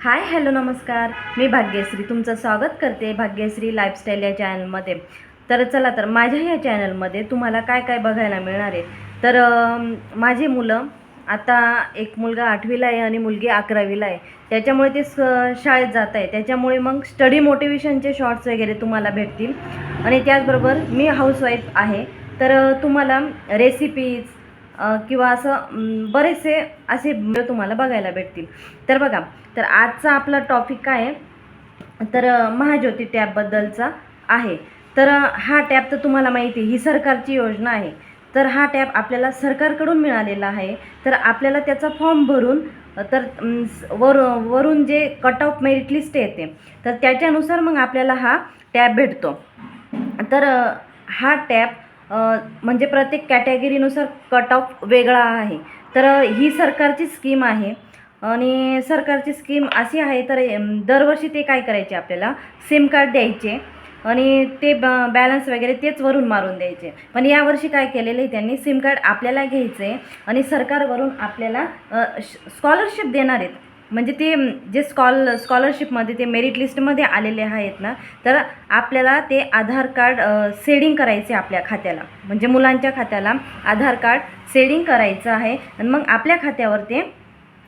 Hi hello नमस्कार, मी भाग्यश्री तुमचं स्वागत करते भाग्यश्री लाईफस्टाईल या चॅनलमध्ये. तर चला तर माझ्या या चॅनलमध्ये तुम्हाला काय काय बघायला मिळणार आहे. तर माझी मुलं आता एक मुलगा 8वीला आहे आणि मुलगी 11वीला आहे. त्याच्यामुळे ते शाळेत जात आहे, त्याच्यामुळे मग स्टडी मोटिवेशनचे शॉर्ट्स वगैरे तुम्हाला भेटतील. आणि त्याचबरोबर मी हाऊसवाईफ आहे, तर तुम्हाला रेसिपीज किंवा असं बरेचसे असे व्हिडिओ तुम्हाला बघायला भेटतील. तर बघा, तर आजचा आपला टॉपिक काय आहे, तर महाज्योती टॅबबद्दलचा आहे. तर हा टॅब तर तुम्हाला माहिती आहे, ही सरकारची योजना आहे. तर हा टॅब आपल्याला सरकारकडून मिळालेला आहे. तर आपल्याला त्याचा फॉर्म भरून तर वरून जे कट ऑफ मेरिट लिस्ट येते, तर त्याच्यानुसार मग आपल्याला हा टॅब भेटतो. तर हा टॅब म्हणजे प्रत्येक कॅटेगरीनुसार कट ऑफ वेगळा आहे. तर ही सरकारची स्कीम आहे आणि सरकारची स्कीम अशी आहे. तर दरवर्षी ते काय करायचे, आपल्याला सिम कार्ड द्यायचे आणि ते बॅलन्स वगैरे तेच वरून मारून द्यायचे. पण यावर्षी काय केलेलं आहे त्यांनी, सिम कार्ड आपल्याला घ्यायचं आहे आणि सरकारवरून आपल्याला स्कॉलरशिप देणार आहेत. म्हणजे ते जे स्कॉलरशिपमध्ये ते मेरिट लिस्टमध्ये आलेले आहेत ना, तर आपल्याला ते आधार कार्ड सेडिंग करायचे आपल्या खात्याला, म्हणजे मुलांच्या खात्याला आधार कार्ड सेडिंग करायचं आहे. आणि मग आपल्या खात्यावर ते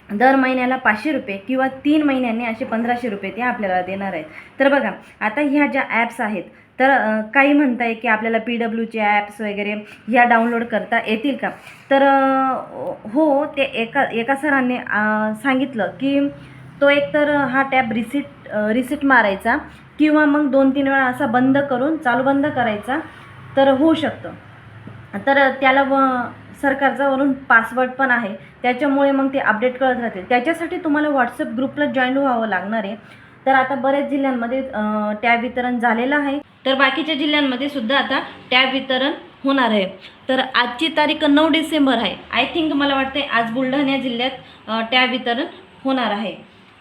दर महिन्याला 500 रुपये किंवा 3 महिन्यांनी असे 1500 रुपये ते आपल्याला देणार आहेत. तर बघा, आता ह्या ज्या ॲप्स आहेत, तर काही म्हणताय की आपल्याला PWचे ॲप्स वगैरे ह्या डाउनलोड करता येतील का. तर हो, ते एका सरांनी सांगितलं की तो एकतर हा टॅब रिसिट मारायचा किंवा मग 2-3 वेळा असा बंद करून चालू बंद करायचा, तर होऊ शकतं. तर त्याला सरकारचा वरून पासवर्ड पण आहे, त्याच्यामुळे मग ते अपडेट करत राहतील. त्याच्यासाठी तुम्हाला व्हॉट्सअप ग्रुपला जॉईन व्हावं लागणार आहे. तर आता बऱ्याच जिल्ह्यांमध्ये टॅब वितरण झालेलं आहे, तर बाकीच्या जिल्ह्यांमध्ये सुद्धा आता टॅब वितरण होणार आहे. तर आजची तारीख 9 डिसेंबर आहे. आय थिंक मला वाटते आज बुलढाणा जिल्ह्यात टॅब वितरण होणार आहे.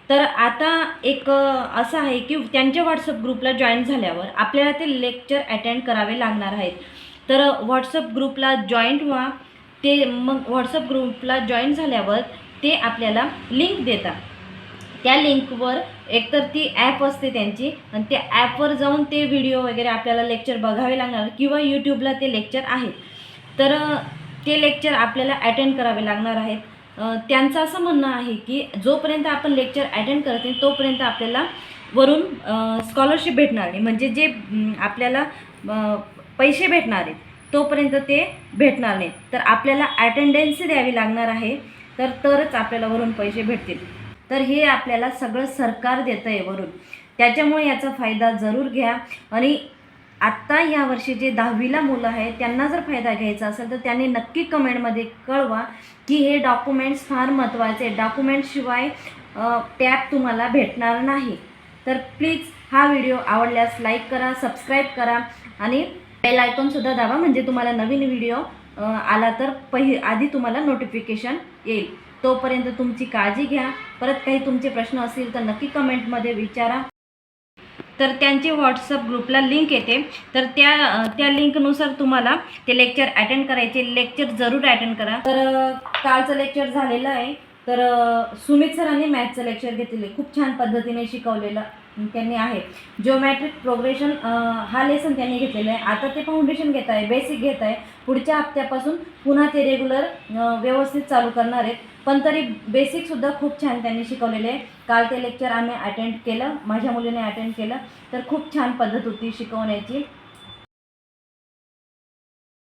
तर आता एक असं आहे की त्यांच्या व्हॉट्सअप ग्रुपला जॉईन झाल्यावर आपल्याला ते लेक्चर अटेंड करावे लागणार आहेत. तर व्हॉट्सअप ग्रुपला जॉईंट व्हा. ते मग व्हॉट्सअप ग्रुपला जॉईन झाल्यावर ते आपल्याला लिंक देतात. त्या लिंकवर एकतर ती ॲप असते त्यांची, आणि त्या ॲपवर जाऊन ते व्हिडिओ वगैरे आपल्याला लेक्चर बघावे लागणार किंवा यूट्यूबला ते लेक्चर आहेत. तर ते लेक्चर आपल्याला अटेंड करावे लागणार आहेत. त्यांचं असं म्हणणं आहे की जोपर्यंत आपण लेक्चर अटेंड करत नाही तोपर्यंत आपल्याला वरून स्कॉलरशिप भेटणार नाही, म्हणजे जे आपल्याला पैसे भेटणार आहेत तोपर्यंत ते भेटणार नाही. तर आपल्याला अटेंडन्स द्यावी लागणार आहे, तरच आपल्याला वरून पैसे भेटतील. तर हे आपल्याला सगळं सरकार देतं आहे वरून, त्याच्यामुळे याचा फायदा जरूर घ्या. आणि आत्ता यावर्षी जे 10वीला मुलं आहेत त्यांना जर फायदा घ्यायचा असेल तर त्यांनी नक्की कमेंटमध्ये कळवा की हे डॉक्युमेंट्स फार महत्त्वाचे, डॉक्युमेंट्सशिवाय टॅब तुम्हाला भेटणार नाही. तर प्लीज हा व्हिडिओ आवडल्यास लाईक करा, सबस्क्राईब करा आणि बेल आयकॉनसुद्धा दाबा, म्हणजे तुम्हाला नवीन व्हिडिओ आला तर आधी तुम्हाला नोटिफिकेशन येईल. तोपर्यंत तुमची काळजी घ्या. परत काही तुमचे प्रश्न असतील तर नक्की कमेंटमध्ये विचारा. तर त्यांची व्हॉट्सअप ग्रुपला लिंक येते, तर त्या लिंकनुसार तुम्हाला ते लेक्चर अटेंड करायचे. लेक्चर जरूर अटेंड करा. तर कालचं लेक्चर झालेलं आहे. तर सुमित सरांनी मॅथचं लेक्चर घेतलेलं, खूप छान पद्धतीने शिकवलेलं त्यांनी आहे. जिओमॅट्रिक प्रोग्रेशन हा लेसन त्यांनी घेतलेला आहे. आता ते फाउंडेशन घेत आहे, बेसिक घेत आहे. पुढच्या हप्त्यापासून पुन्हा ते रेग्युलर व्यवस्थित चालू करणार आहेत. पण तरी बेसिकसुद्धा खूप छान त्यांनी शिकवलेले आहे. काल ते लेक्चर आम्ही अटेंड केलं, माझ्या मुलीने अटेंड केलं. तर खूप छान पद्धत होती शिकवण्याची.